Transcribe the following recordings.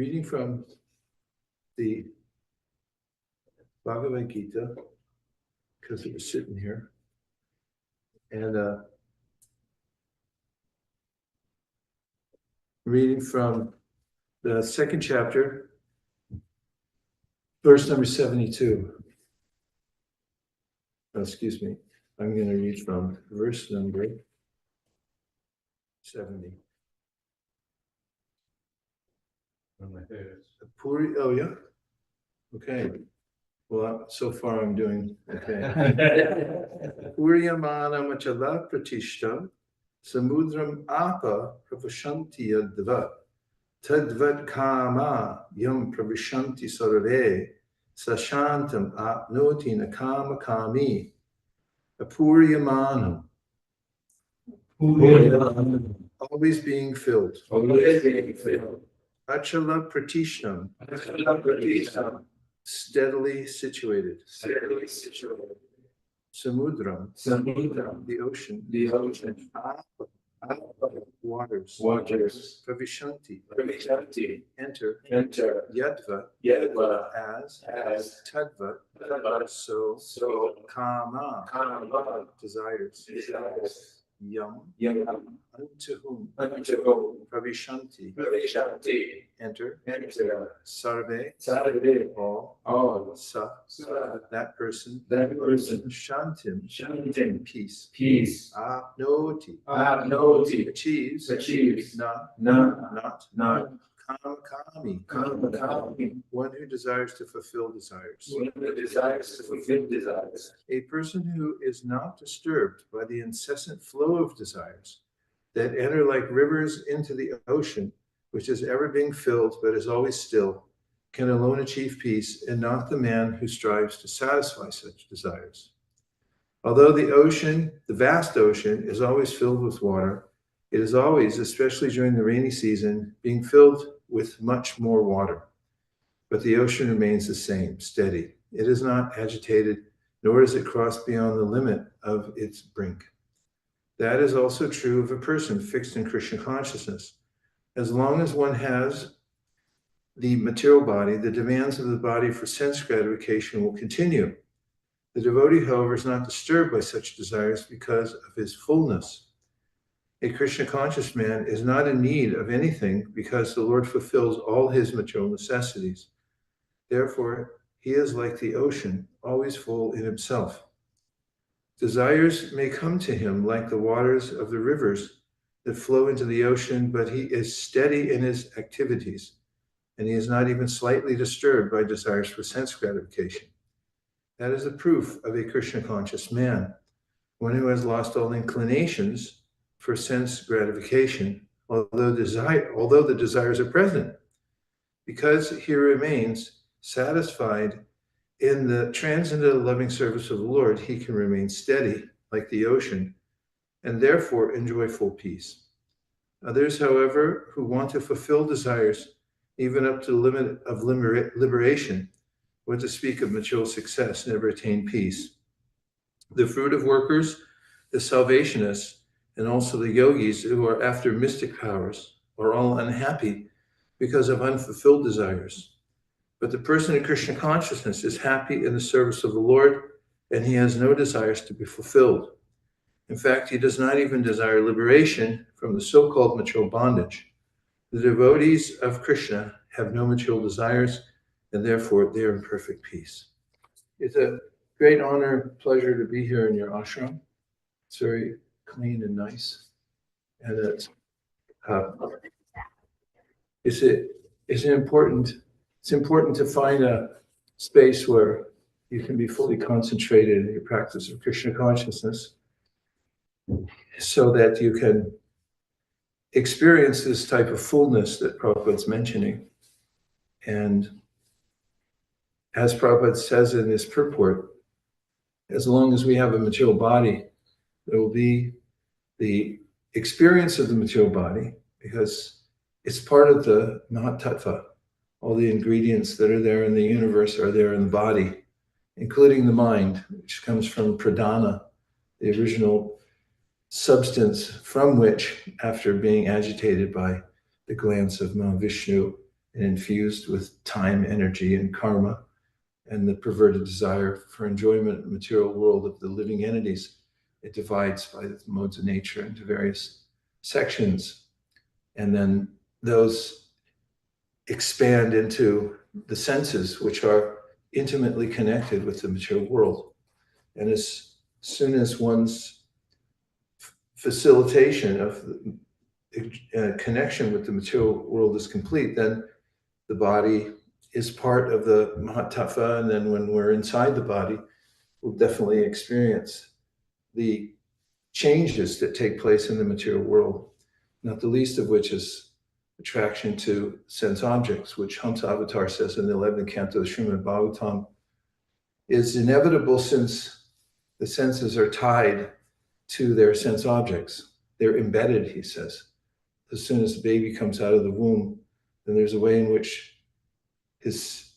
reading from the Bhagavad Gita, because it was sitting here. And reading from the second chapter, verse number 72. Oh, excuse me. I'm going to read from verse number 70. Puri, oh yeah? Okay. Well, so far I'm doing okay. Puryamana machala pratishtam samudram apa pravashanti yadvat tadvat kama yam pravashanti sarave sashantam apnoti nakama kami apuryamanam. Always being filled. Achala pratishnam. Steadily situated. Samudram. The ocean. Waters. Pravishanti. Enter. Yadva. As. Tadva. So. Kama. Desires. Yam. Unto whom. Pravishanti. Enter. Sarve. All. Sa. That person. Shantim. Peace. Apnoti. Achieves. Not. Kami. One who desires to fulfill desires. A person who is not disturbed by the incessant flow of desires that enter like rivers into the ocean, which is ever being filled but is always still, can alone achieve peace, and not the man who strives to satisfy such desires. Although the ocean, the vast ocean, is always filled with water, it is always, especially during the rainy season, being filled with much more water. But the ocean remains the same, steady. It is not agitated, nor does it cross beyond the limit of its brink. That is also true of a person fixed in Kṛṣṇa consciousness. As long as one has the material body, the demands of the body for sense gratification will continue. The devotee, however, is not disturbed by such desires because of his fullness. A Kṛṣṇa conscious man is not in need of anything because the Lord fulfills all his material necessities. Therefore, he is like the ocean, always full in himself. Desires may come to him like the waters of the rivers that flow into the ocean, but he is steady in his activities, and he is not even slightly disturbed by desires for sense gratification. That is the proof of a Kṛṣṇa conscious man, one who has lost all inclinations for sense gratification, although the desires are present. Because he remains satisfied in the transcendental loving service of the Lord, he can remain steady like the ocean and therefore enjoy full peace. Others, however, who want to fulfill desires even up to the limit of liberation, what to speak of material success, never attain peace. The fruit of workers, the salvationists, and also the yogis who are after mystic powers are all unhappy because of unfulfilled desires. But the person in Kṛṣṇa consciousness is happy in the service of the Lord, and he has no desires to be fulfilled. In fact, he does not even desire liberation from the so-called material bondage. The devotees of Krishna have no material desires, and therefore they are in perfect peace. It's a great honor, pleasure to be here in your ashram. It's very clean and nice, and it's important to find a space where you can be fully concentrated in your practice of Kṛṣṇa consciousness, so that you can experience this type of fullness that Prabhupada's mentioning. And as Prabhupada says in his purport, as long as we have a material body, there will be the experience of the material body, because it's part of the Mahatattva. All the ingredients that are there in the universe are there in the body, including the mind, which comes from pradhana, the original substance from which, after being agitated by the glance of Mahavishnu, and infused with time, energy, and karma, and the perverted desire for enjoyment of the material world of the living entities. It divides by the modes of nature into various sections. And then those expand into the senses, which are intimately connected with the material world. And as soon as one's facilitation of connection with the material world is complete, then the body is part of the Mahatattva. And then when we're inside the body, we'll definitely experience the changes that take place in the material world, not the least of which is attraction to sense objects, which Hamsa Avatar says in the 11th canto of Srimad Bhagavatam is inevitable, since the senses are tied to their sense objects. They're embedded, he says. As soon as the baby comes out of the womb, then there's a way in which his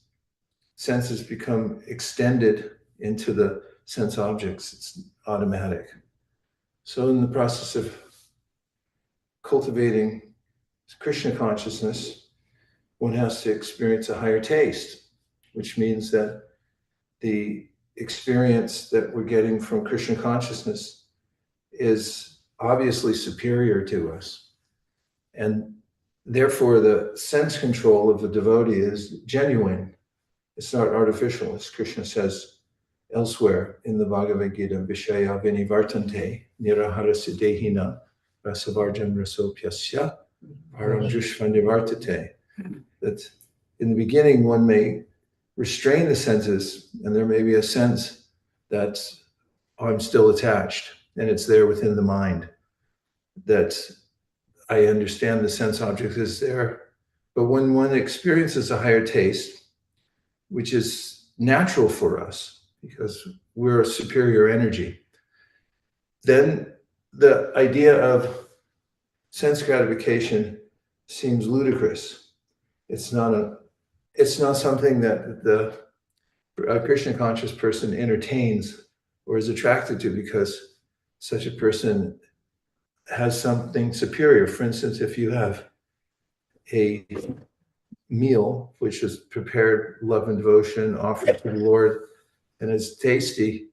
senses become extended into the sense objects. It's automatic. So in the process of cultivating Kṛṣṇa consciousness, one has to experience a higher taste, which means that the experience that we're getting from Kṛṣṇa consciousness is obviously superior to us. And therefore, the sense control of the devotee is genuine. It's not artificial, as Krishna says elsewhere in the Bhagavad Gita, Vishaya vinivartante niraharasya dehina rasavarjam rasopyasya param jushvandivartate. That in the beginning, one may restrain the senses, and there may be a sense that I'm still attached, and it's there within the mind, that I understand the sense object is there. But when one experiences a higher taste, which is natural for us because we're a superior energy, then the idea of sense gratification seems ludicrous. It's not something that the Krishna conscious person entertains or is attracted to, because such a person has something superior. For instance, if you have a meal which is prepared, love and devotion, offered to the Lord, and it's tasty,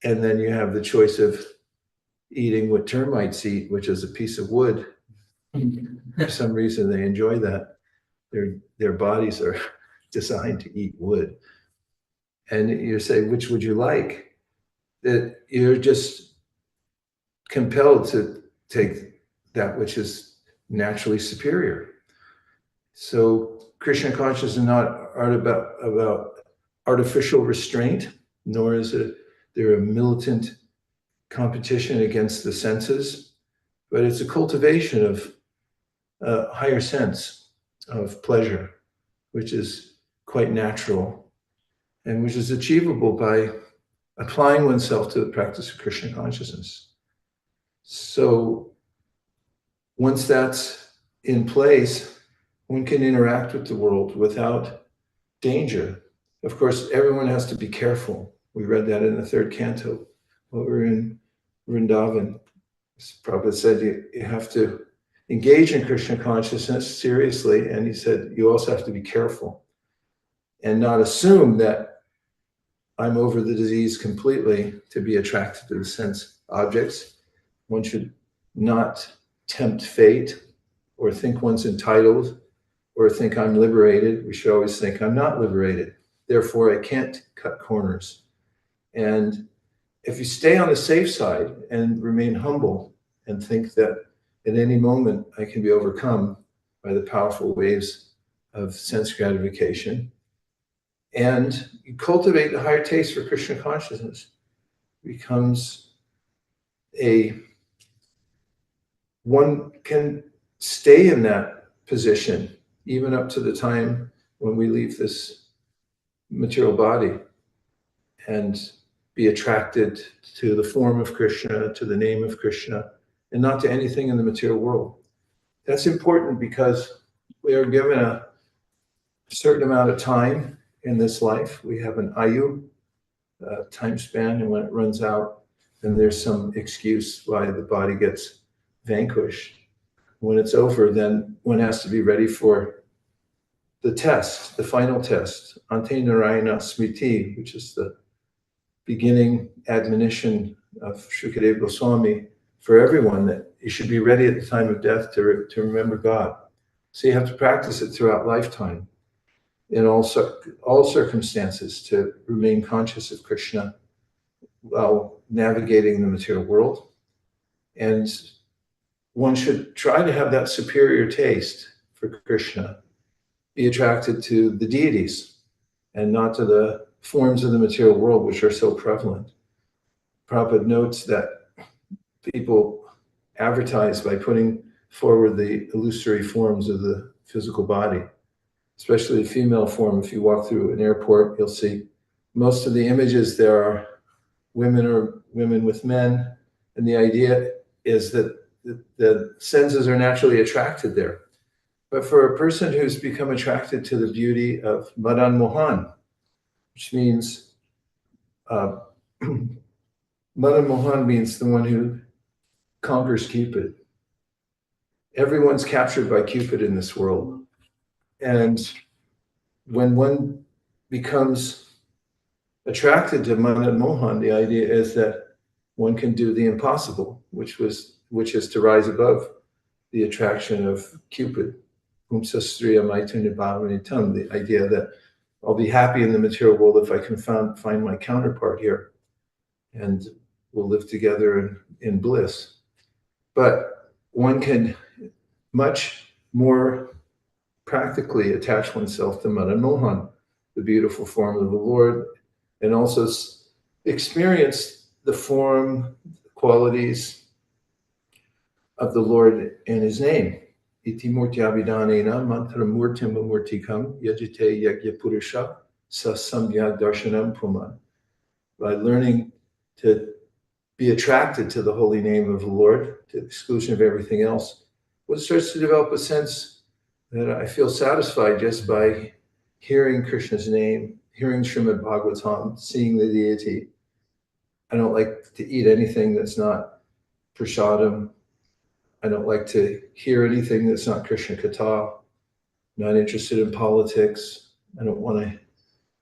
and then you have the choice of eating what termites eat, which is a piece of wood. For some reason, they enjoy that. Their bodies are designed to eat wood. And you say, which would you like? That you're just compelled to take that which is naturally superior. So Kṛṣṇa consciousness is not about artificial restraint, nor is there a militant competition against the senses, but it's a cultivation of a higher sense of pleasure, which is quite natural and which is achievable by applying oneself to the practice of Kṛṣṇa consciousness. So once that's in place, one can interact with the world without danger. Of course, everyone has to be careful. We read that in the 3rd canto over in Vrindavan. Prabhupada said you have to engage in Kṛṣṇa consciousness seriously, and he said you also have to be careful and not assume that I'm over the disease completely to be attracted to the sense objects. One should not tempt fate or think one's entitled or think I'm liberated. We should always think I'm not liberated. Therefore, I can't cut corners. And if you stay on the safe side and remain humble and think that at any moment I can be overcome by the powerful waves of sense gratification, and you cultivate a higher taste for Kṛṣṇa consciousness, becomes one can stay in that position even up to the time when we leave this material body and be attracted to the form of Krishna, to the name of Krishna, and not to anything in the material world. That's important because we are given a certain amount of time in this life. We have an ayu, time span, and when it runs out, then there's some excuse why the body gets vanquished. When it's over, then one has to be ready for the test, the final test, ante nārāyaṇa-smṛtiḥ, which is the beginning admonition of Śukadeva Gosvāmī for everyone, that you should be ready at the time of death to remember God. So you have to practice it throughout lifetime, in all circumstances, to remain conscious of Krishna while navigating the material world. And one should try to have that superior taste for Krishna, be attracted to the deities and not to the forms of the material world, which are so prevalent. Prabhupada notes that people advertise by putting forward the illusory forms of the physical body, especially the female form. If you walk through an airport, you'll see most of the images there are women or women with men, and the idea is that the senses are naturally attracted there. But for a person who's become attracted to the beauty of Madan Mohan, which means Madan Mohan means the one who conquers Cupid. Everyone's captured by Cupid in this world. And when one becomes attracted to Madan Mohan, the idea is that one can do the impossible, which is to rise above the attraction of Cupid. The idea that I'll be happy in the material world if I can find my counterpart here, and we'll live together in bliss. But one can much more practically attach oneself to Madan Mohan, the beautiful form of the Lord, and also experience the form, qualities of the Lord in his name. Iti murtyabhidanena mantra murtim murtikam yajite yagya purusha sasamya darshanam puman. By learning to be attracted to the holy name of the Lord, to the exclusion of everything else, one starts to develop a sense that I feel satisfied just by hearing Krishna's name, hearing Srimad Bhagavatam, seeing the deity. I don't like to eat anything that's not prasadam. I don't like to hear anything that's not Krishna Katha. Not interested in politics. I don't want to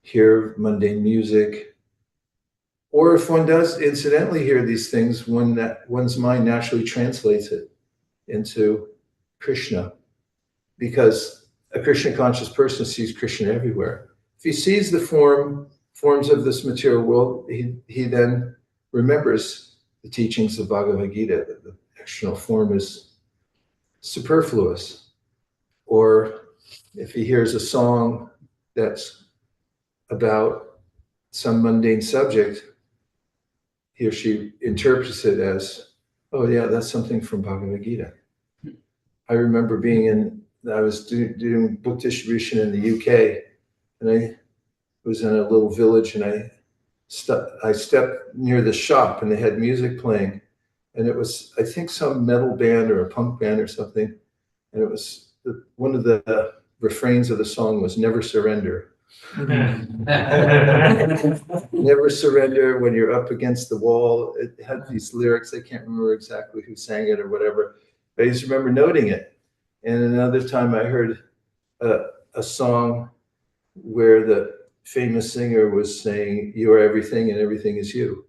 hear mundane music. Or if one does incidentally hear these things, one's mind naturally translates it into Krishna, because a Krishna conscious person sees Krishna everywhere. If he sees the forms of this material world, he then remembers the teachings of Bhagavad Gita, that the external form is superfluous. Or if he hears a song that's about some mundane subject, he or she interprets it as, oh yeah, that's something from Bhagavad Gita. I remember I was doing book distribution in the UK, and I was in a little village, and I stepped near the shop, and they had music playing, and it was, I think, some metal band or a punk band or something, and it was one of the refrains of the song was "Never surrender." Never surrender when you're up against the wall. It had these lyrics. I can't remember exactly who sang it or whatever, but I just remember noting it. And another time I heard a song where the famous singer was saying, "You are everything and everything is you."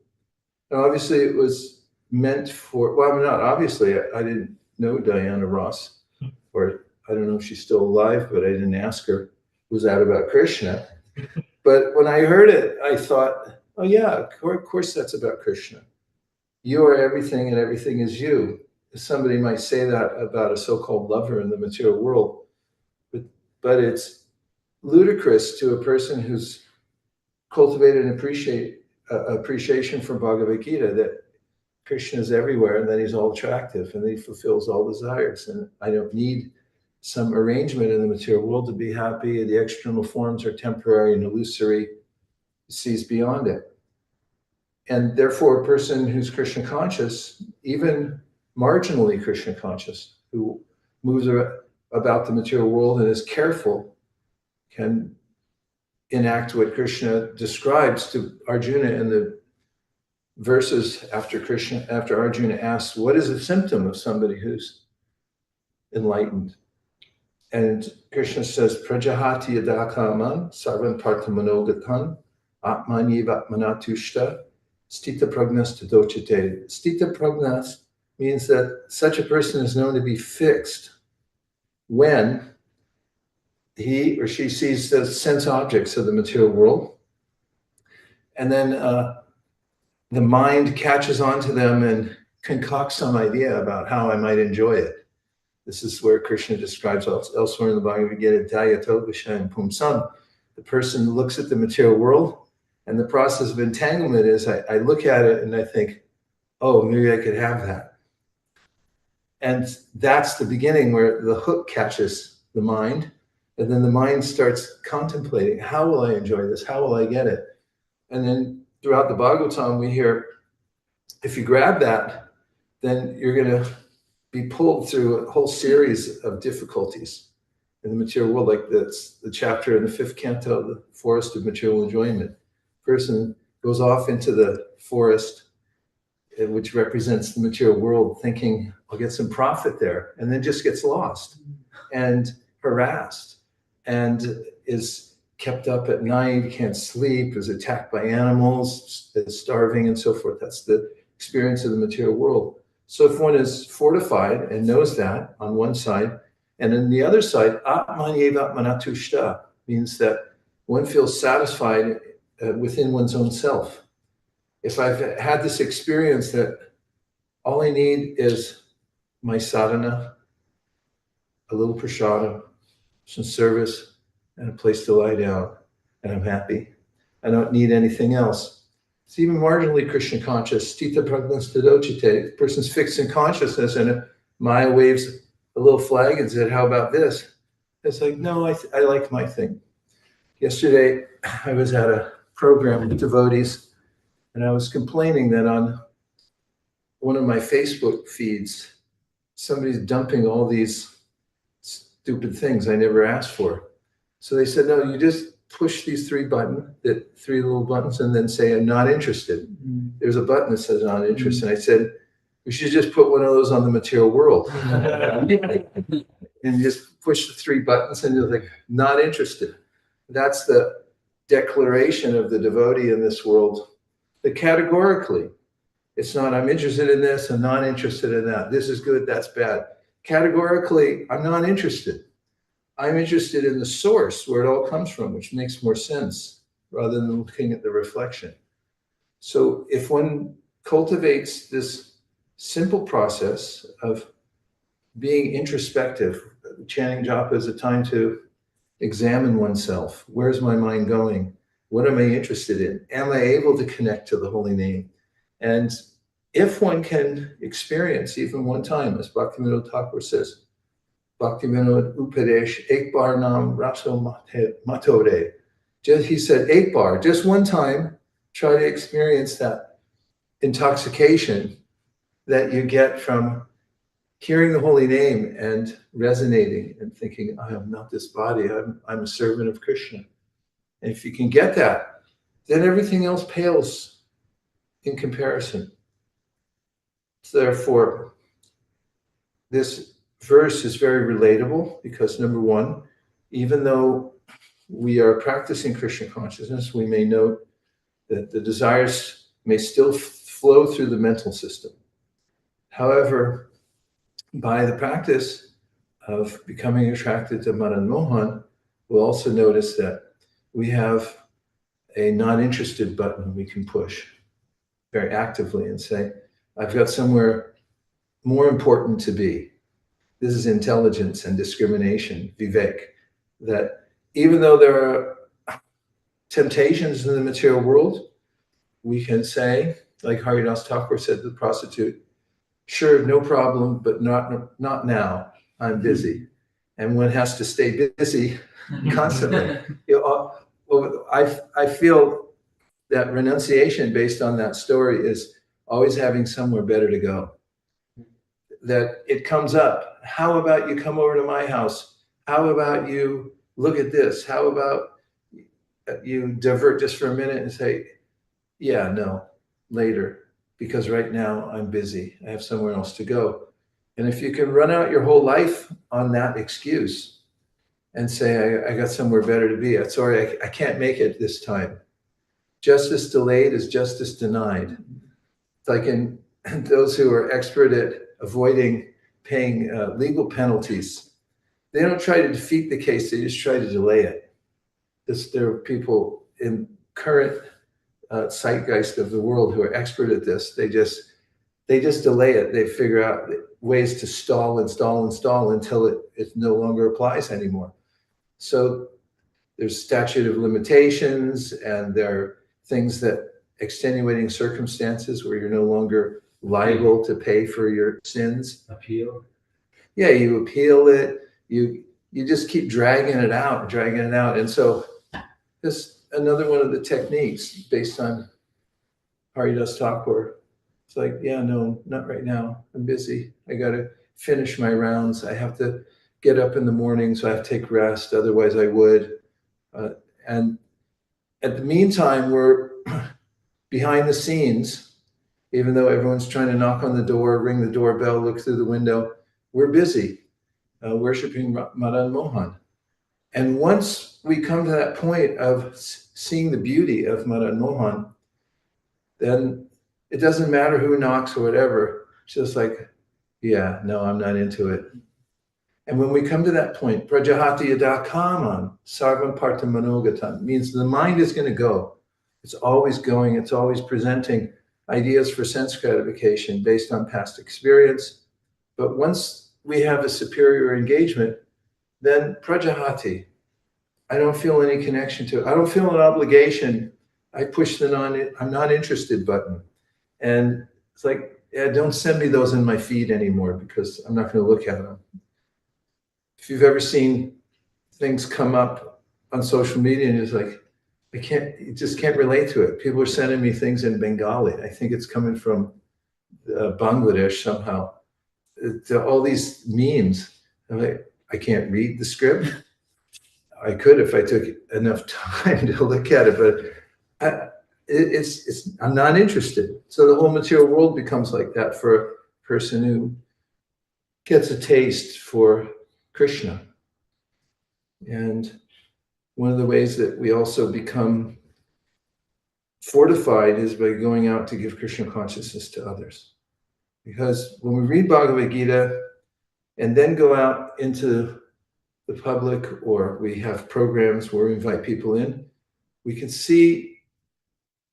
And obviously it was meant for, well, not obviously, I didn't know Diana Ross, or I don't know if she's still alive, but I didn't ask her, was that about Krishna? But when I heard it, I thought, oh yeah, of course that's about Krishna. You are everything and everything is you. Somebody might say that about a so-called lover in the material world, but it's ludicrous to a person who's cultivated an appreciation for Bhagavad Gita, that Krishna is everywhere and that he's all attractive and that he fulfills all desires. And I don't need some arrangement in the material world to be happy. The external forms are temporary and illusory. He sees beyond it. And therefore, a person who's Krishna conscious, even marginally Krishna conscious, who moves about the material world and is careful, can enact what Krishna describes to Arjuna in the verses after Arjuna asks, what is a symptom of somebody who's enlightened? And Krishna says, Prajahati yadakaman sarvan partamanogathan atmanyivat manatushta stita pragnas tadochite. Stita pragnas means that such a person is known to be fixed when he or she sees the sense objects of the material world, and then the mind catches on to them and concocts some idea about how I might enjoy it. This is where Krishna describes elsewhere in the Bhagavad Gita, Dayato Vishayam Pumsam. The person looks at the material world, and the process of entanglement is I look at it and I think, oh, maybe I could have that. And that's the beginning where the hook catches the mind, and then the mind starts contemplating, how will I enjoy this? How will I get it? And then throughout the Bhagavatam, we hear, if you grab that, then you're going to be pulled through a whole series of difficulties in the material world, like that's the chapter in the 5th canto, the forest of material enjoyment. Person goes off into the forest, which represents the material world, thinking, I'll get some profit there, and then just gets lost and harassed and is kept up at night, can't sleep, is attacked by animals, is starving, and so forth. That's the experience of the material world. So if one is fortified and knows that on one side, and then the other side, atmanyevat manatushta, means that one feels satisfied within one's own self. If I've had this experience that all I need is my sadhana, a little prasadam, some service, and a place to lie down, and I'm happy. I don't need anything else. It's even marginally Krishna conscious. Stita pragnas tadochite. The person's fixed in consciousness, and Maya waves a little flag and said, how about this? It's like, no, I like my thing. Yesterday, I was at a program with devotees, and I was complaining that on one of my Facebook feeds, somebody's dumping all these stupid things I never asked for. So they said, no, you just push these three little buttons, and then say, I'm not interested. There's a button that says not interested. And I said, we should just put one of those on the material world. And just push the three buttons, and you're like, not interested. That's the declaration of the devotee in this world. But categorically, it's not, I'm interested in this, I'm not interested in that. This is good, that's bad. Categorically, I'm not interested. I'm interested in the source where it all comes from, which makes more sense rather than looking at the reflection. So if one cultivates this simple process of being introspective, chanting japa is a time to examine oneself. Where's my mind going? What am I interested in? Am I able to connect to the holy name? And if one can experience even one time, as Bhaktivinoda Thakur says, Bhaktivinoda Upadesh Ekbar Nam Raso Matode. He said, Ekbar, just one time, try to experience that intoxication that you get from hearing the holy name and resonating and thinking, I am not this body, I'm a servant of Krishna. And if you can get that, then everything else pales in comparison. So therefore, this verse is very relatable because, number one, even though we are practicing Krishna consciousness, we may note that the desires may still flow through the mental system. However, by the practice of becoming attracted to Madan Mohan, we'll also notice that we have a not interested button we can push very actively and say, I've got somewhere more important to be. This is intelligence and discrimination, vivek, that even though there are temptations in the material world, we can say, like Haridas Thakur said to the prostitute, sure, no problem, but not now, I'm busy. And one has to stay busy constantly. I feel that renunciation based on that story is always having somewhere better to go. That it comes up. How about you come over to my house? How about you look at this? How about you divert just for a minute and say, yeah, no, later, because right now I'm busy. I have somewhere else to go. And if you can run out your whole life on that excuse, and say, I got somewhere better to be. Sorry, I can't make it this time. Justice delayed is justice denied. It's like in those who are expert at avoiding paying legal penalties, they don't try to defeat the case, they just try to delay it. There are people in current zeitgeist of the world who are expert at this. They just delay it. They figure out ways to stall until it no longer applies anymore. So there's statute of limitations, and there are things that extenuating circumstances where you're no longer liable to pay for your sins. Appeal. Yeah, you appeal it. You just keep dragging it out. And so this another one of the techniques based on Haridas Thakur. It's like, yeah, no, not right now. I'm busy. I got to finish my rounds. I have to get up in the morning, so I have to take rest. Otherwise, I would. And at the meantime, we're behind the scenes, even though everyone's trying to knock on the door, ring the doorbell, look through the window. We're busy worshiping Madan Mohan. And once we come to that point of seeing the beauty of Madan Mohan, then it doesn't matter who knocks or whatever. It's just like, yeah, no, I'm not into it. And when we come to that point, prajahati yada kaman sarvam parta manogatan, means the mind is going to go. It's always going. It's always presenting ideas for sense gratification based on past experience. But once we have a superior engagement, then prajahati, I don't feel any connection to it. I don't feel an obligation. I push the I'm not interested button. And it's like, yeah, don't send me those in my feed anymore because I'm not going to look at them. If you've ever seen things come up on social media and it's like, you just can't relate to it. People are sending me things in Bengali. I think it's coming from Bangladesh somehow. All these memes. I'm like, I can't read the script. I could if I took enough time to look at it, but I'm not interested. So the whole material world becomes like that for a person who gets a taste for Krishna. And one of the ways that we also become fortified is by going out to give Krishna consciousness to others. Because when we read Bhagavad Gita and then go out into the public, or we have programs where we invite people in, we can see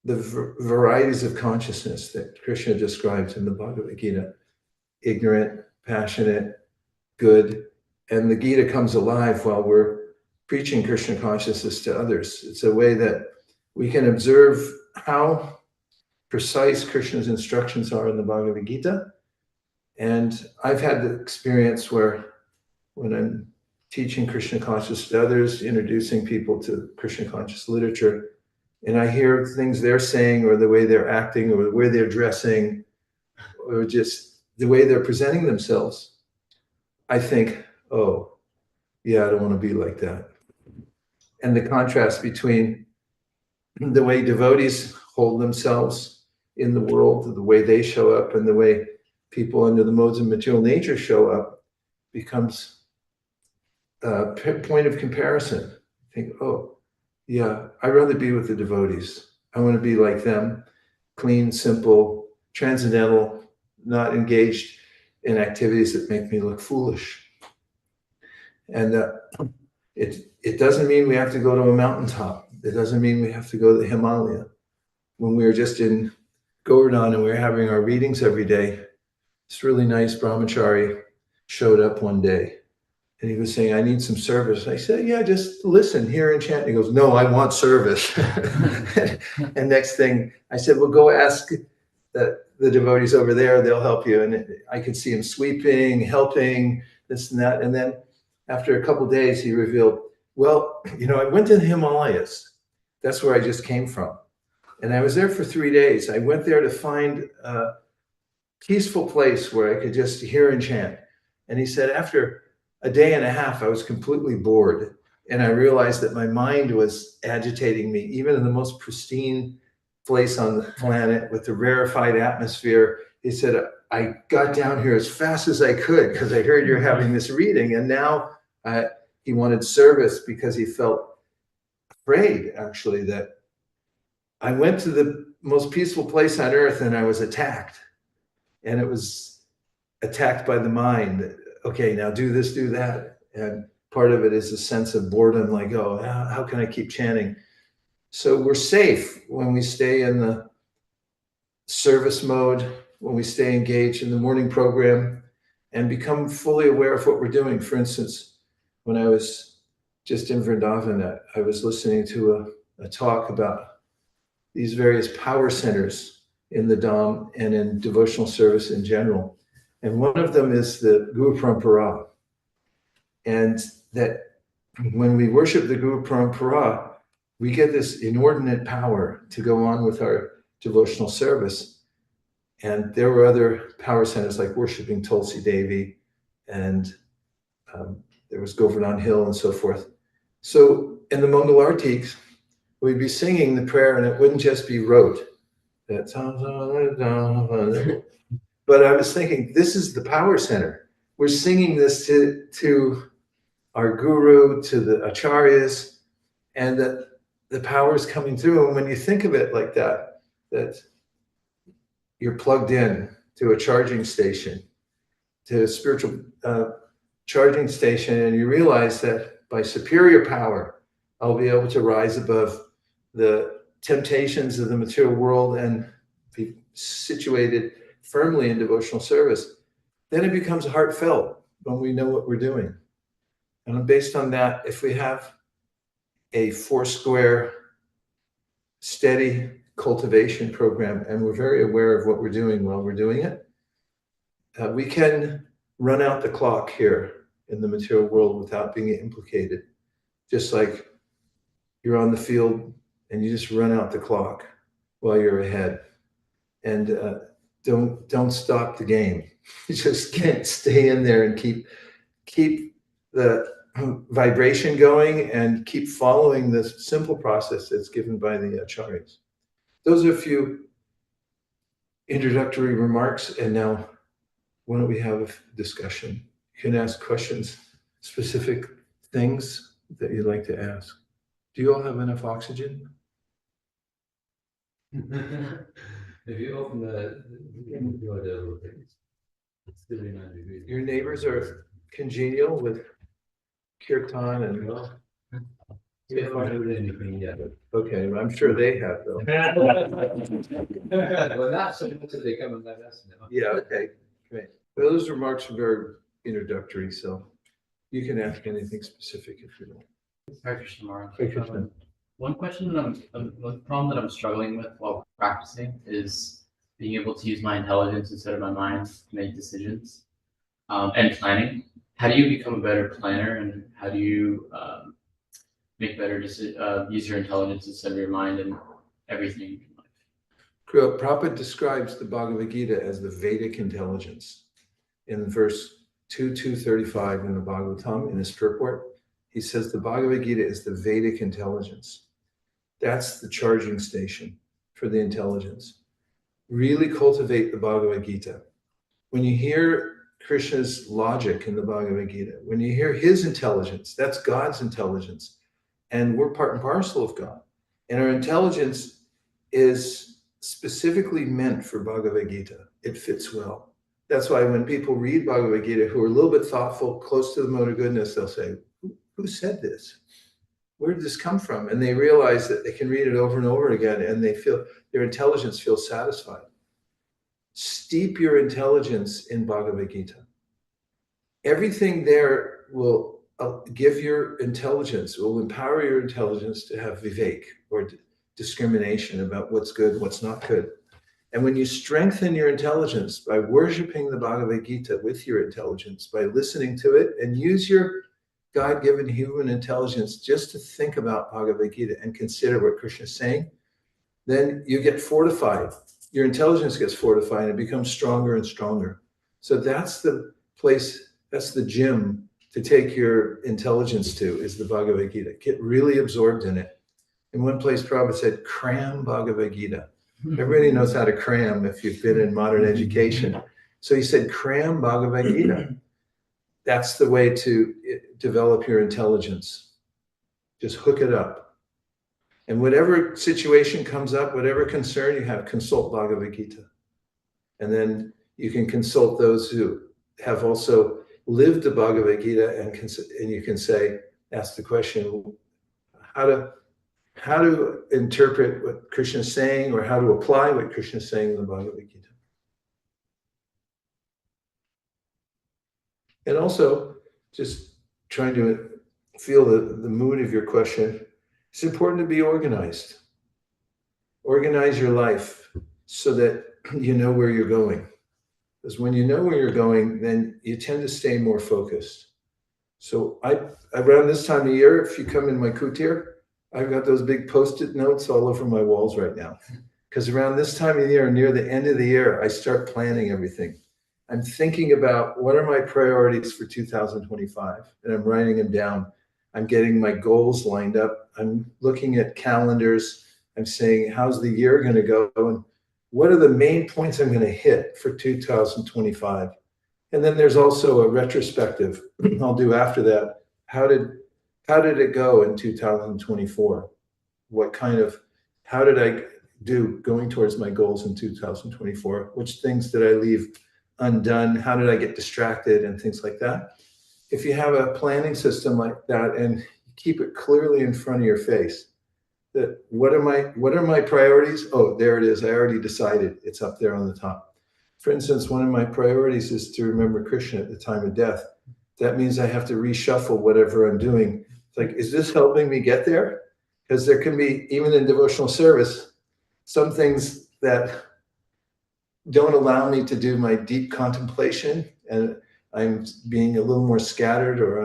the varieties of consciousness that Krishna describes in the Bhagavad Gita: ignorant, passionate, good. And the Gita comes alive while we're preaching Krishna consciousness to others. It's a way that we can observe how precise Krishna's instructions are in the Bhagavad Gita. And I've had the experience where when I'm teaching Krishna consciousness to others, introducing people to Krishna conscious literature, and I hear things they're saying, or the way they're acting, or the way they're dressing, or just the way they're presenting themselves, I think, oh, yeah, I don't want to be like that. And the contrast between the way devotees hold themselves in the world, the way they show up, and the way people under the modes of material nature show up becomes a point of comparison. I think, oh, yeah, I'd rather be with the devotees. I want to be like them, clean, simple, transcendental, not engaged in activities that make me look foolish. And it doesn't mean we have to go to a mountaintop. It doesn't mean we have to go to the Himalaya. When we were just in Govardhan and we were having our readings every day, this really nice brahmachari showed up one day. And he was saying, I need some service. I said, yeah, just listen, hear and chant. And he goes, no, I want service. And next thing, I said, well, go ask the devotees over there. They'll help you. And I could see him sweeping, helping, this and that. And then after a couple of days, he revealed, well, I went to the Himalayas. That's where I just came from. And I was there for 3 days. I went there to find a peaceful place where I could just hear and chant. And he said, after a day and a half, I was completely bored. And I realized that my mind was agitating me, even in the most pristine place on the planet with the rarefied atmosphere. He said, I got down here as fast as I could because I heard you're having this reading. And now he wanted service because he felt afraid, actually, that I went to the most peaceful place on earth and I was attacked. And it was attacked by the mind. Okay, now do this, do that. And part of it is a sense of boredom, like, oh, how can I keep chanting? So we're safe when we stay in the service mode, when we stay engaged in the morning program and become fully aware of what we're doing. For instance, when I was just in Vrindavan, I was listening to a talk about these various power centers in the Dham and in devotional service in general. And one of them is the Guru Parampara. And that when we worship the Guru Parampara, we get this inordinate power to go on with our devotional service. And there were other power centers like worshiping Tulsi Devi, and there was Govardhan Hill and so forth. So in the Mangal Artis, we'd be singing the prayer and it wouldn't just be rote. But I was thinking, this is the power center. We're singing this to our guru, to the acharyas, and that the power is coming through. And when you think of it like that, that you're plugged in to a charging station, to a spiritual charging station, and you realize that by superior power, I'll be able to rise above the temptations of the material world and be situated firmly in devotional service. Then it becomes heartfelt when we know what we're doing. And based on that, if we have a foursquare, steady cultivation program, and we're very aware of what we're doing while we're doing it, we can run out the clock here in the material world without being implicated. Just like you're on the field and you just run out the clock while you're ahead. And don't stop the game. You just can't stay in there and keep the vibration going and keep following this simple process that's given by the acharyas. Those are a few introductory remarks, and now why don't we have a discussion? You can ask questions, specific things that you'd like to ask. Do you all have enough oxygen? If you open the door a little bit, it's 39 degrees. Your neighbors are congenial with kirtan and We haven't heard anything yet. okay, I'm sure they have though. Well, not so much that they come and let us know. Yeah, okay, great. Well, those remarks are very introductory, so you can ask anything specific if you want. Hare Krishna Maharaj. Hare Krishna. One question one problem that I'm struggling with while practicing is being able to use my intelligence instead of my mind to make decisions and planning. How do you become a better planner, and how do you make better use your intelligence instead of your mind and everything in life? Prabhupada describes the Bhagavad Gita as the Vedic intelligence. In verse 235 in the Bhagavatam, in his purport, he says the Bhagavad Gita is the Vedic intelligence. That's the charging station for the intelligence. Really cultivate the Bhagavad Gita. When you hear Krishna's logic in the Bhagavad Gita, when you hear his intelligence, that's God's intelligence. And we're part and parcel of God. And our intelligence is specifically meant for Bhagavad Gita. It fits well. That's why when people read Bhagavad Gita who are a little bit thoughtful, close to the mode of goodness, they'll say, who said this? Where did this come from? And they realize that they can read it over and over again, and they feel their intelligence feels satisfied. Steep your intelligence in Bhagavad Gita. Everything there will give your intelligence, will empower your intelligence to have vivek, or discrimination about what's good, what's not good. And when you strengthen your intelligence by worshiping the Bhagavad Gita with your intelligence, by listening to it, and use your God-given human intelligence just to think about Bhagavad Gita and consider what Krishna is saying, then you get fortified. Your intelligence gets fortified and it becomes stronger and stronger. So that's the place, that's the gym to take your intelligence to, is the Bhagavad Gita. Get really absorbed in it. In one place, Prabhupada said, cram Bhagavad Gita. Everybody knows how to cram if you've been in modern education. So he said, cram Bhagavad Gita. that's the way to develop your intelligence. Just hook it up. And whatever situation comes up, whatever concern you have, consult Bhagavad Gita. And then you can consult those who have also lived the Bhagavad Gita, and you can say, ask the question, how to interpret what Krishna is saying, or how to apply what Krishna is saying in the Bhagavad Gita. And also, just trying to feel the mood of your question, it's important to be organized. Organize your life so that you know where you're going. Because when you know where you're going, then you tend to stay more focused. So around this time of year, if you come in my kutir, I've got those big Post-it notes all over my walls right now. Because around this time of the year, near the end of the year, I start planning everything. I'm thinking about what are my priorities for 2025, and I'm writing them down. I'm getting my goals lined up. I'm looking at calendars. I'm saying, how's the year going to go? And what are the main points I'm going to hit for 2025? And then there's also a retrospective I'll do after that. How did it go in 2024? How did I do going towards my goals in 2024? Which things did I leave undone? How did I get distracted and things like that? If you have a planning system like that and keep it clearly in front of your face, that what are my priorities? Oh, there it is. I already decided. It's up there on the top. For instance, one of my priorities is to remember Krishna at the time of death. That means I have to reshuffle whatever I'm doing. It's like, is this helping me get there? Because there can be, even in devotional service, some things that don't allow me to do my deep contemplation, and I'm being a little more scattered or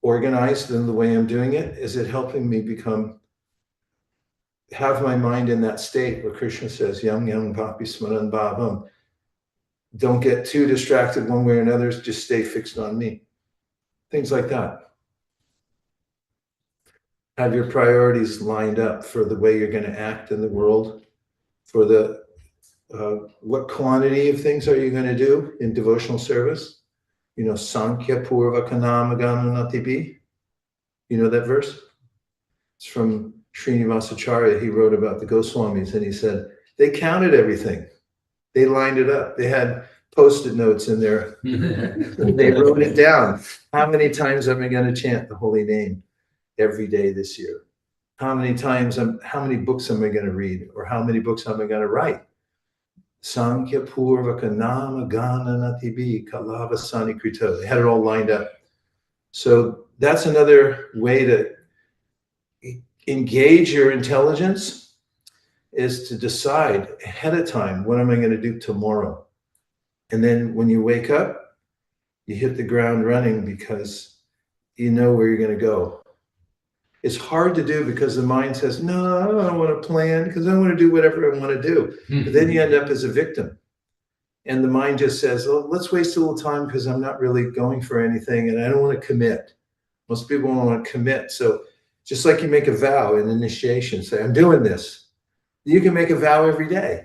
unorganized in the way I'm doing it. Is it helping me have my mind in that state where Krishna says, yam yam papi smaran bhavam. Don't get too distracted one way or another, just stay fixed on me. Things like that. Have your priorities lined up for the way you're going to act in the world, for what quantity of things are you going to do in devotional service? You know, Sankhya Purva Kanamagana Natibi. You know that verse? It's from Srinivasacharya. He wrote about the Goswāmīs, and he said, they counted everything. They lined it up. They had Post-it notes in there. They wrote it down. How many times am I going to chant the holy name every day this year? How many books am I going to read? Or how many books am I going to write? Sankhya Purvaka Nama Gana Natibi Kalavasani Krito. They had it all lined up. So that's another way to engage your intelligence, is to decide ahead of time, what am I going to do tomorrow? And then when you wake up, you hit the ground running because you know where you're going to go. It's hard to do because the mind says, no, I don't want to plan because I want to do whatever I want to do. But then you end up as a victim. And the mind just says, oh, let's waste a little time because I'm not really going for anything and I don't want to commit. Most people don't want to commit. So just like you make a vow in initiation, say, I'm doing this. You can make a vow every day.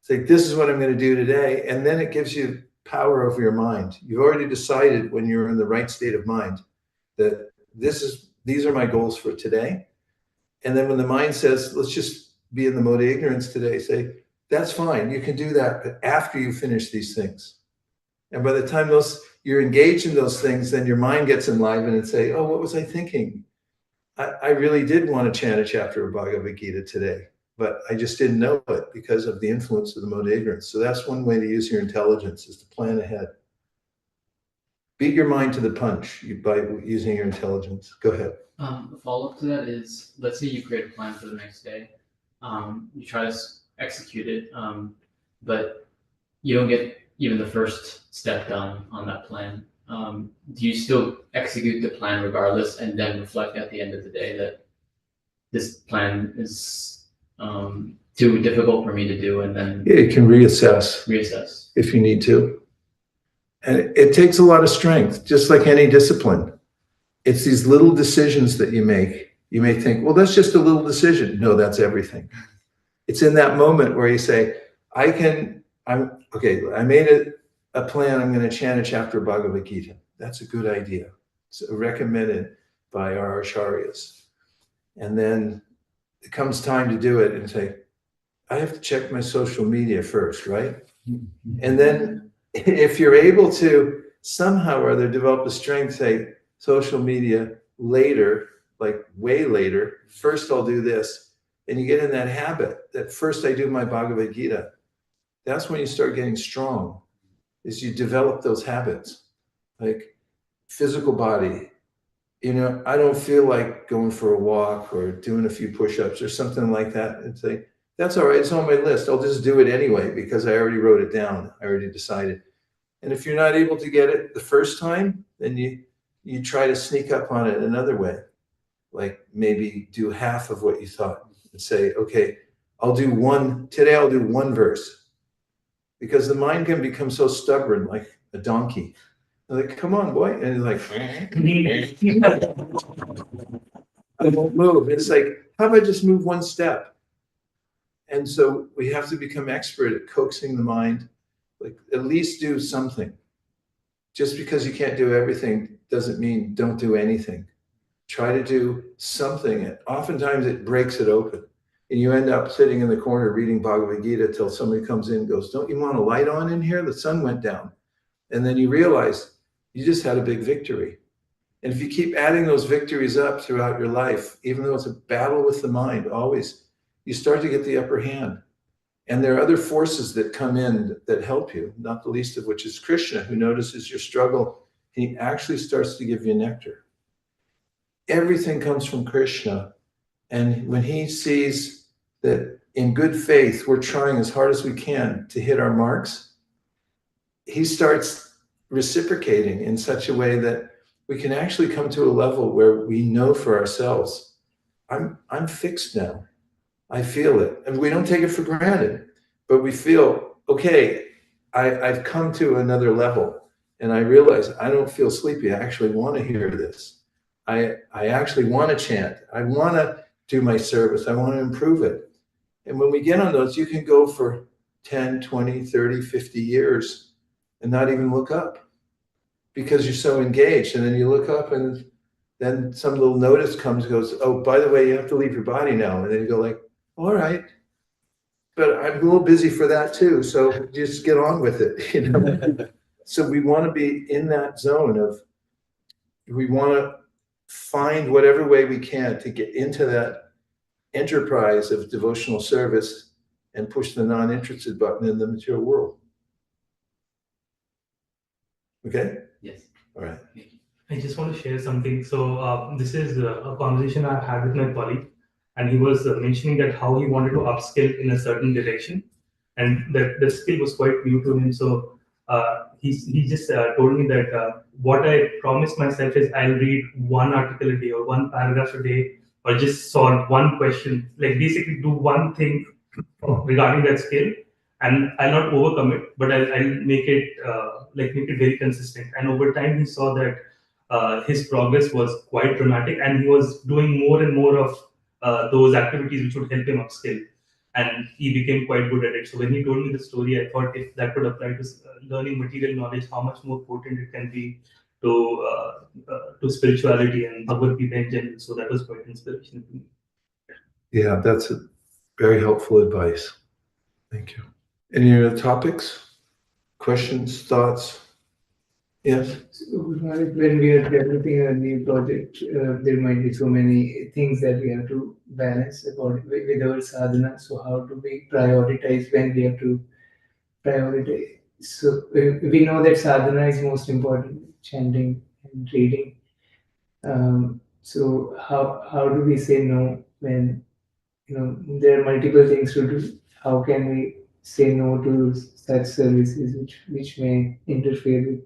It's like, this is what I'm going to do today. And then it gives you power over your mind. You've already decided when you're in the right state of mind that these are my goals for today. And then when the mind says, let's just be in the mode of ignorance today, say, that's fine. You can do that, but after you finish these things. And by the time you're engaged in those things, then your mind gets enlivened and say, oh, what was I thinking? I really did want to chant a chapter of Bhagavad Gita today, but I just didn't know it because of the influence of the mode of ignorance. So that's one way to use your intelligence, is to plan ahead. Beat your mind to the punch by using your intelligence. Go ahead. A follow-up to that is, let's say you create a plan for the next day. You try to execute it, but you don't get even the first step done on that plan. Do you still execute the plan regardless and then reflect at the end of the day that this plan is too difficult for me to do, and then Yeah, you can reassess if you need to. And it takes a lot of strength, just like any discipline. It's these little decisions that you make. You may think, well, that's just a little decision. No, that's everything. It's in that moment where you say, I made a plan. I'm going to chant a chapter of Bhagavad Gita. that's a good idea. It's recommended by our acharyas. And then it comes time to do it and say, I have to check my social media first, right? And then if you're able to somehow or other develop the strength, say social media later, like way later, first I'll do this. And you get in that habit that first I do my Bhagavad Gita. That's when you start getting strong, is you develop those habits. Like physical body, you know, I don't feel like going for a walk or doing a few push-ups or something like that. It's like, that's all right, it's on my list. I'll just do it anyway because I already wrote it down. I already decided. And if you're not able to get it the first time, then you try to sneak up on it another way. Like maybe do half of what you thought and say, okay, today I'll do one verse. Because the mind can become so stubborn, like a donkey. They're like, come on, boy. And he's like, I won't move. It's like, how about just move one step? And so we have to become expert at coaxing the mind, like at least do something. Just because you can't do everything doesn't mean don't do anything. Try to do something. And oftentimes it breaks it open. And you end up sitting in the corner reading Bhagavad Gita till somebody comes in and goes, don't you want a light on in here? The sun went down. And then you realize you just had a big victory. And if you keep adding those victories up throughout your life, even though it's a battle with the mind, always, you start to get the upper hand. And there are other forces that come in that help you, not the least of which is Krishna, who notices your struggle. He actually starts to give you nectar. Everything comes from Krishna. And when he sees that in good faith, we're trying as hard as we can to hit our marks, he starts reciprocating in such a way that we can actually come to a level where we know for ourselves, I'm fixed now. I feel it. And we don't take it for granted, but we feel, okay, I've come to another level and I realize I don't feel sleepy. I actually want to hear this. I actually want to chant. I want to do my service. I want to improve it. And when we get on those, you can go for 10, 20, 30, 50 years and not even look up because you're so engaged. And then you look up and then some little notice comes and goes, oh, by the way, you have to leave your body now. And then you go like, all right, but I'm a little busy for that too. So just get on with it, you know? So we want to be in that zone of, we want to find whatever way we can to get into that enterprise of devotional service and push the non-interested button in the material world. Okay? Yes. All right. I just want to share something. So this is a conversation I had with my colleague, and he was mentioning that how he wanted to upskill in a certain direction, and that the skill was quite new to him. So he just told me that what I promised myself is I'll read one article a day or one paragraph a day, or just solve one question, like basically do one thing regarding that skill, and I'll not overcome it, but I'll make it make it very consistent. And over time, he saw that his progress was quite dramatic, and he was doing more and more of those activities which would help him upskill, and he became quite good at it. So when he told me the story, I thought if that could apply to learning material knowledge, how much more potent it can be to spirituality and Bhagavad Gita in general. So that was quite inspirational to me. Yeah, that's a very helpful advice. Thank you. Any other topics, questions, thoughts? Yes. So, when we are developing a new project, there might be so many things that we have to balance about with our sadhana. So how do we prioritize when we have to prioritize? So we know that sadhana is most important, chanting and reading. So how do we say no when there are multiple things to do? How can we say no to such services which may interfere with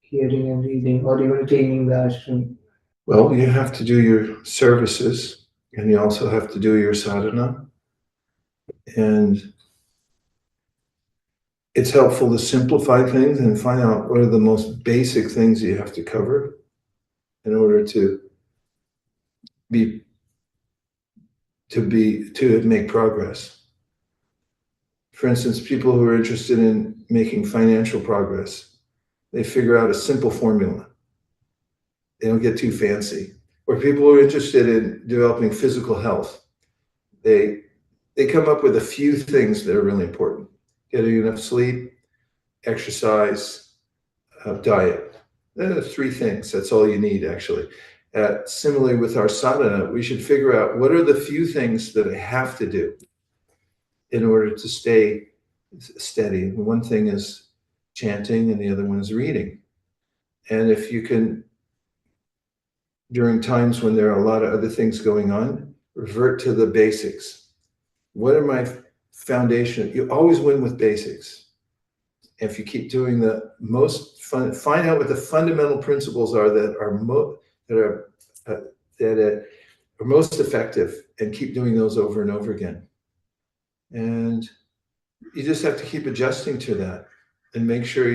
hearing and reading, or even cleaning the ashram? Well, you have to do your services and you also have to do your sadhana. And it's helpful to simplify things and find out what are the most basic things you have to cover in order to make progress. For instance, people who are interested in making financial progress, they figure out a simple formula. They don't get too fancy. Or people who are interested in developing physical health, they come up with a few things that are really important. Getting enough sleep, exercise, diet. Those are 3 things. That's all you need, actually. Similarly with our sadhana, we should figure out what are the few things that I have to do in order to stay steady. One thing is chanting and the other one is reading. And if you can, during times when there are a lot of other things going on, revert to the basics. What are my foundation? You always win with basics. If you keep doing the most fun, find out what the fundamental principles are that are most effective, and keep doing those over and over again. And you just have to keep adjusting to that and make sure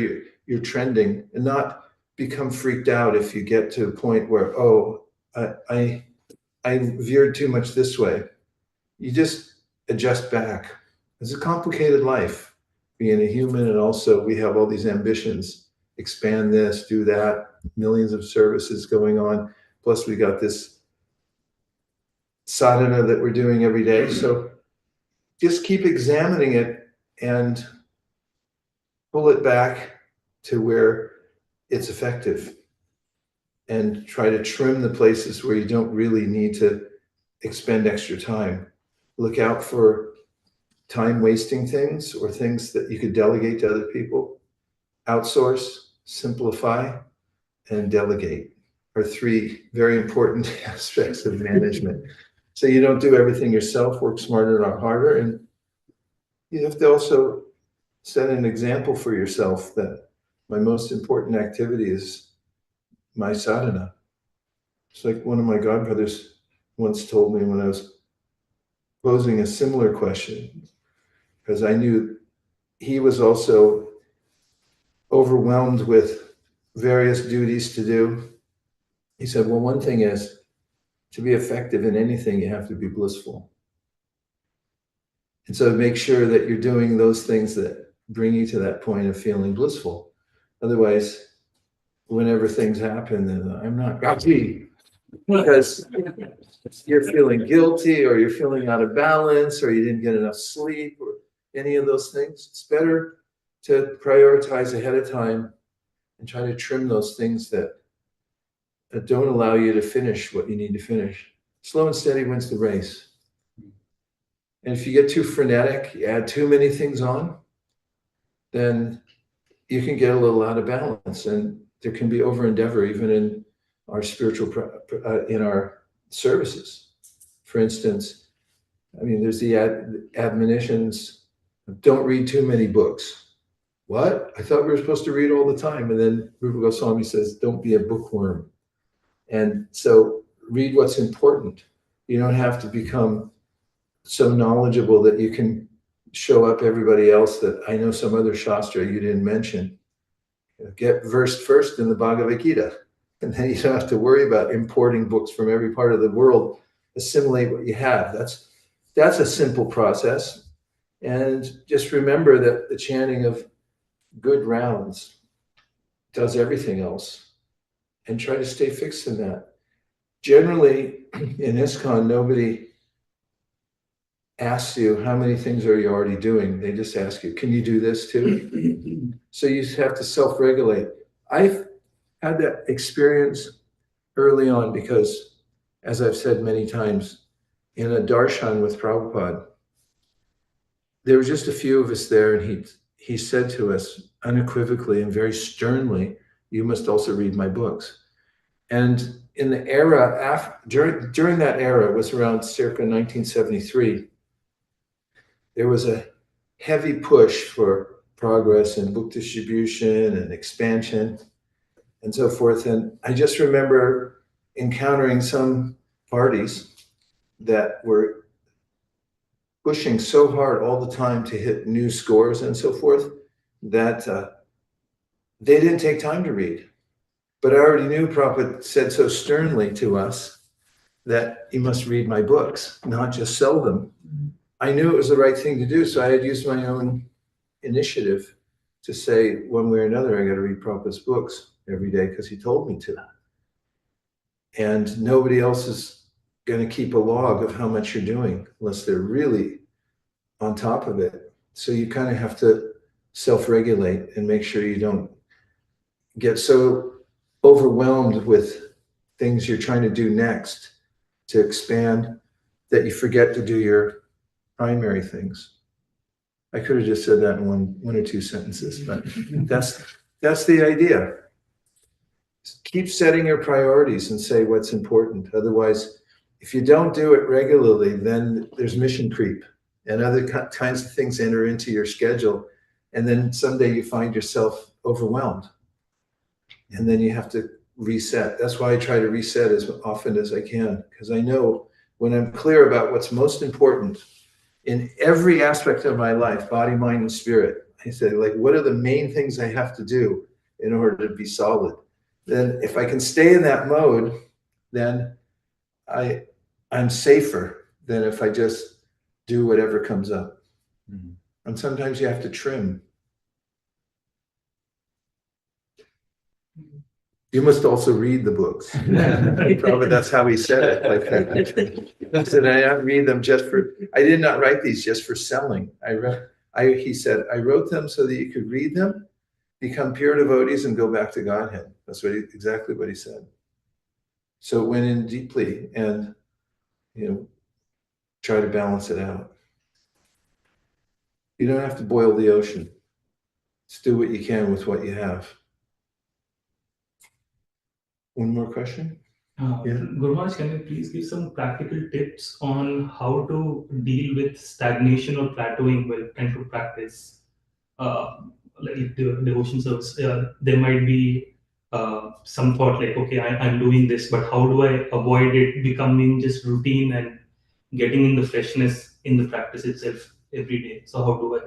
you're trending, and not become freaked out if you get to a point where, oh, I veered too much this way. You just adjust back. It's a complicated life, being a human, and also we have all these ambitions, expand this, do that, millions of services going on. Plus we got this sadhana that we're doing every day. So just keep examining it and pull it back to where it's effective, and try to trim the places where you don't really need to expend extra time. Look out for time wasting things, or things that you could delegate to other people. Outsource, simplify, and delegate are 3 very important aspects of management. So you don't do everything yourself, work smarter, not harder. And you have to also set an example for yourself that my most important activity is my sadhana. It's like one of my godbrothers once told me when I was posing a similar question, because I knew he was also overwhelmed with various duties to do. He said, well, one thing is, to be effective in anything, you have to be blissful. And so make sure that you're doing those things that bring you to that point of feeling blissful. Otherwise, whenever things happen, then I'm not happy, because you're feeling guilty, or you're feeling out of balance, or you didn't get enough sleep, or any of those things. It's better to prioritize ahead of time and try to trim those things that don't allow you to finish what you need to finish. Slow and steady wins the race. And if you get too frenetic, you add too many things on, then you can get a little out of balance, and there can be over endeavor even in our spiritual, in our services. For instance, I mean, there's the admonitions, don't read too many books. What? I thought we were supposed to read all the time. And then Rupa Goswāmī says, don't be a bookworm. And so read what's important. You don't have to become so knowledgeable that you can show up everybody else that I know some other Shastra you didn't mention. Get versed first in the Bhagavad Gita, and then you don't have to worry about importing books from every part of the world. Assimilate what you have. That's a simple process. And just remember that the chanting of good rounds does everything else, and try to stay fixed in that. Generally, in ISKCON, nobody asks you, how many things are you already doing? They just ask you, can you do this too? So you have to self-regulate. I've had that experience early on because, as I've said many times, in a darshan with Prabhupada, there were just a few of us there, and he said to us unequivocally and very sternly, you must also read my books. And in the era, during that era, it was around circa 1973, there was a heavy push for progress in book distribution and expansion and so forth. And I just remember encountering some parties that were pushing so hard all the time to hit new scores and so forth that they didn't take time to read. But I already knew Prabhupada said so sternly to us that you must read my books, not just sell them. I knew it was the right thing to do, so I had used my own initiative to say, one way or another, I got to read Prabhupada's books every day because he told me to. and nobody else is going to keep a log of how much you're doing unless they're really on top of it. So you kind of have to self-regulate and make sure you don't get so overwhelmed with things you're trying to do next to expand that you forget to do your primary things. I could have just said that in one or two sentences, but that's the idea. Keep setting your priorities and say what's important. Otherwise, if you don't do it regularly, then there's mission creep and other kinds of things enter into your schedule. And then someday you find yourself overwhelmed. And then you have to reset. That's why I try to reset as often as I can, because I know when I'm clear about what's most important in every aspect of my life, body, mind, and spirit, I say, like, what are the main things I have to do in order to be solid? Then if I can stay in that mode, then I'm safer than if I just do whatever comes up. Mm-hmm. And sometimes you have to trim. You must also read the books. Probably that's how he said it. Like, he said, I read them just for, I did not write these just for selling. He said, I wrote them so that you could read them, become pure devotees, and go back to Godhead. That's exactly what he said. So it went in deeply and, try to balance it out. You don't have to boil the ocean. Just do what you can with what you have. One more question? Yeah. Guru Maharaj, can you please give some practical tips on how to deal with stagnation or plateauing while trying to practice like devotion service? There might be some thought like, okay, I'm doing this, but how do I avoid it becoming just routine and getting in the freshness in the practice itself every day? So how do I?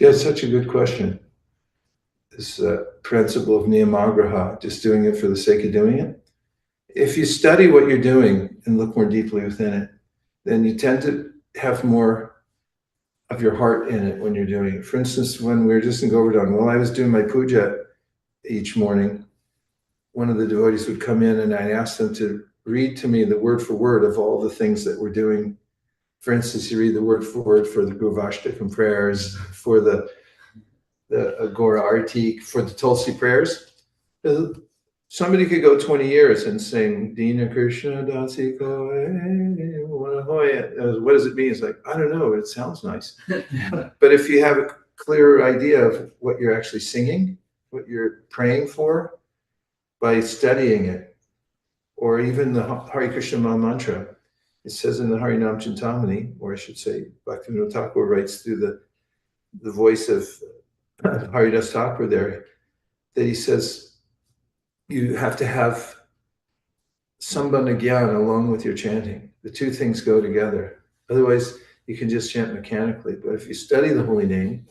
Yeah, it's such a good question. This principle of niyamagraha, just doing it for the sake of doing it. If you study what you're doing and look more deeply within it, then you tend to have more of your heart in it when you're doing it. For instance, when we were just in Govardhan, while I was doing my puja each morning, one of the devotees would come in and I'd ask them to read to me the word for word of all the things that we're doing. For instance, you read the word for word for the Gurvashtakam prayers, for the Agora Artik, for the Tulsi prayers. Somebody could go 20 years and sing Dina Krishna Dasi Ko. What does it mean? It's like, I don't know, it sounds nice. But if you have a clearer idea of what you're actually singing, what you're praying for, by studying it, or even the Hare Krishna mantra, it says in the Harinam Chintamani, or I should say, Bhaktivinoda Thakur writes through the voice of Haridas Thakur there, that he says, you have to have sambandha jnana along with your chanting. The two things go together. Otherwise, you can just chant mechanically. But if you study the holy name,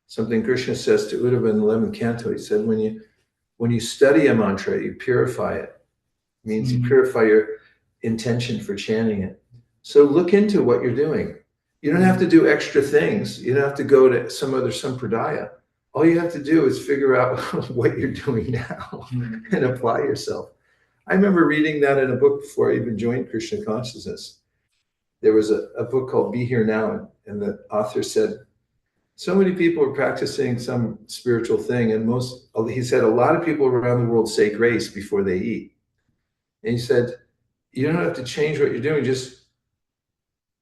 something Krishna says to Uddhava in the 11th canto, he said, when you study a mantra, you purify it. It means you purify your intention for chanting it. So look into what you're doing. You don't have to do extra things. You don't have to go to some other sampradaya. All you have to do is figure out what you're doing now and apply yourself. I remember reading that in a book before I even joined Kṛṣṇa Consciousness. There was a book called Be Here Now, and the author said, so many people are practicing some spiritual thing, and he said, a lot of people around the world say grace before they eat. And he said, you don't have to change what you're doing, just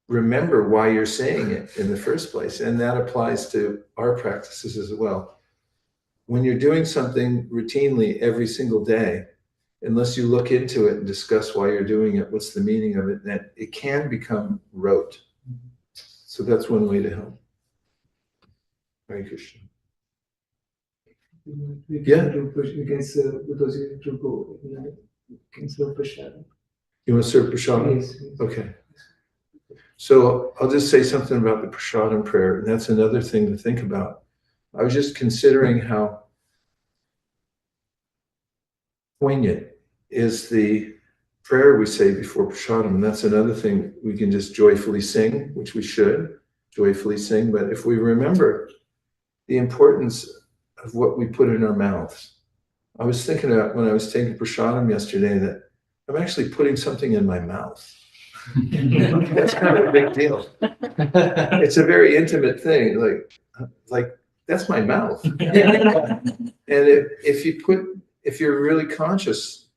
remember why you're saying it in the first place. And that applies to our practices as well. When you're doing something routinely every single day, unless you look into it and discuss why you're doing it, what's the meaning of it, that it can become rote. So that's one way to help. Hare Krishna. We can serve, because you have to go, we can serve prashadam. You want to serve prashadam? Yes. Okay. So I'll just say something about the prashadam prayer, and that's another thing to think about. I was just considering how poignant is the prayer we say before prashadam, and that's another thing we can just joyfully sing, which we should joyfully sing, but if we remember the importance of what we put in our mouths. I was thinking about when I was taking prashadam yesterday that I'm actually putting something in my mouth. That's kind of a big deal. It's a very intimate thing. Like that's my mouth. And if you're really conscious,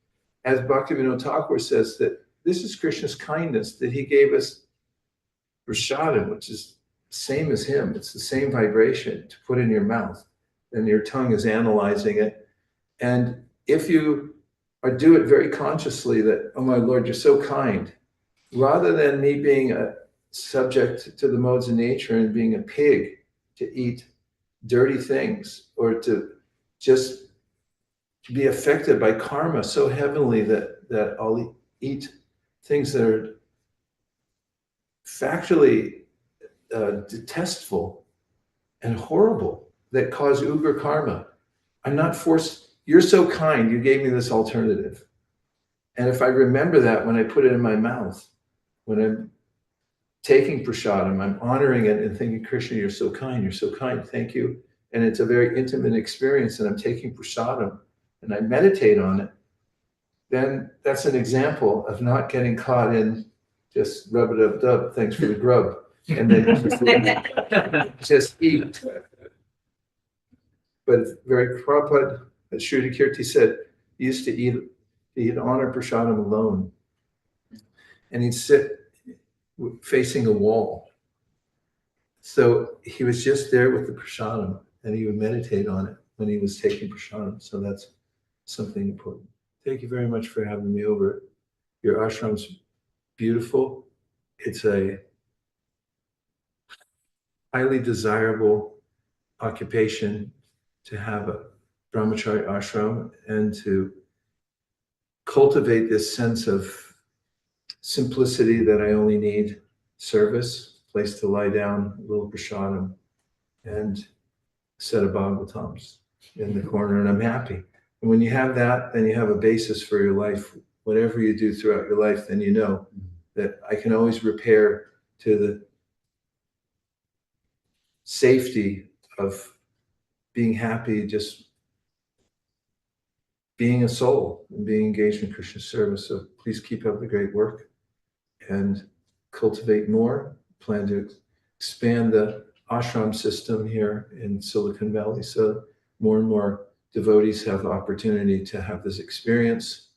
as Bhaktivinoda Thakur says, that this is Krishna's kindness, that he gave us prasadam, which is same as him. It's the same vibration to put in your mouth, and your tongue is analyzing it. And if you do it very consciously, that, oh my Lord, you're so kind, rather than me being a subject to the modes of nature and being a pig to eat dirty things, or to just be affected by karma so heavily that I'll eat things that are factually detestful and horrible, that cause ugra karma. I'm not forced. You're so kind, you gave me this alternative. And if I remember that when I put it in my mouth, when I'm taking prasadam, I'm honoring it and thinking, Krishna, you're so kind, thank you. And it's a very intimate experience, and I'm taking prasadam and I meditate on it, then that's an example of not getting caught in just rub-a-dub-dub, thanks for the grub, and then just eat. But very Prabhupada, as Shruti Kirti said, he used to eat, he'd honor prasadam alone. And he'd sit facing a wall. So he was just there with the prasadam, and he would meditate on it when he was taking prasadam. So that's something important. Thank you very much for having me over. Your ashram's beautiful. It's a highly desirable occupation to have a brahmachari ashram and to cultivate this sense of simplicity, that I only need service, place to lie down, a little prasadam, and a set of Bhagavatams in the corner, and I'm happy. And when you have that, then you have a basis for your life. Whatever you do throughout your life, then you know that I can always repair to the safety of being happy, just being a soul and being engaged in Krishna's service. So please keep up the great work and cultivate more. Plan to expand the ashram system here in Silicon Valley, so more and more devotees have the opportunity to have this experience.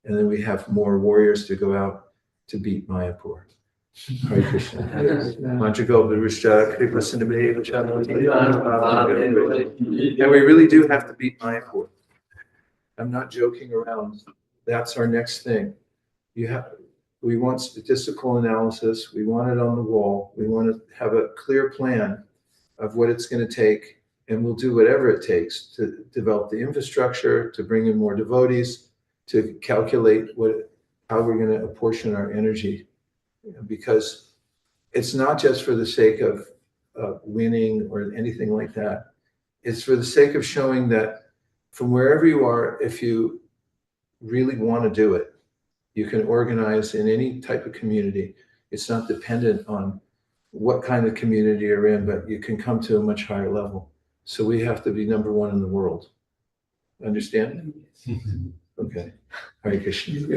And then we have more warriors to go out to beat Mayapur. Hare Krishna. And we really do have to beat Mayapur. I'm not joking around. That's our next thing. We want statistical analysis. We want it on the wall. We want to have a clear plan of what it's going to take, and we'll do whatever it takes to develop the infrastructure, to bring in more devotees, to calculate how we're going to apportion our energy. Because it's not just for the sake of winning or anything like that. It's for the sake of showing that from wherever you are, if you really want to do it, you can organize in any type of community. It's not dependent on what kind of community you're in, but you can come to a much higher level. So we have to be number one in the world. Understand? Okay. Hare Krishna.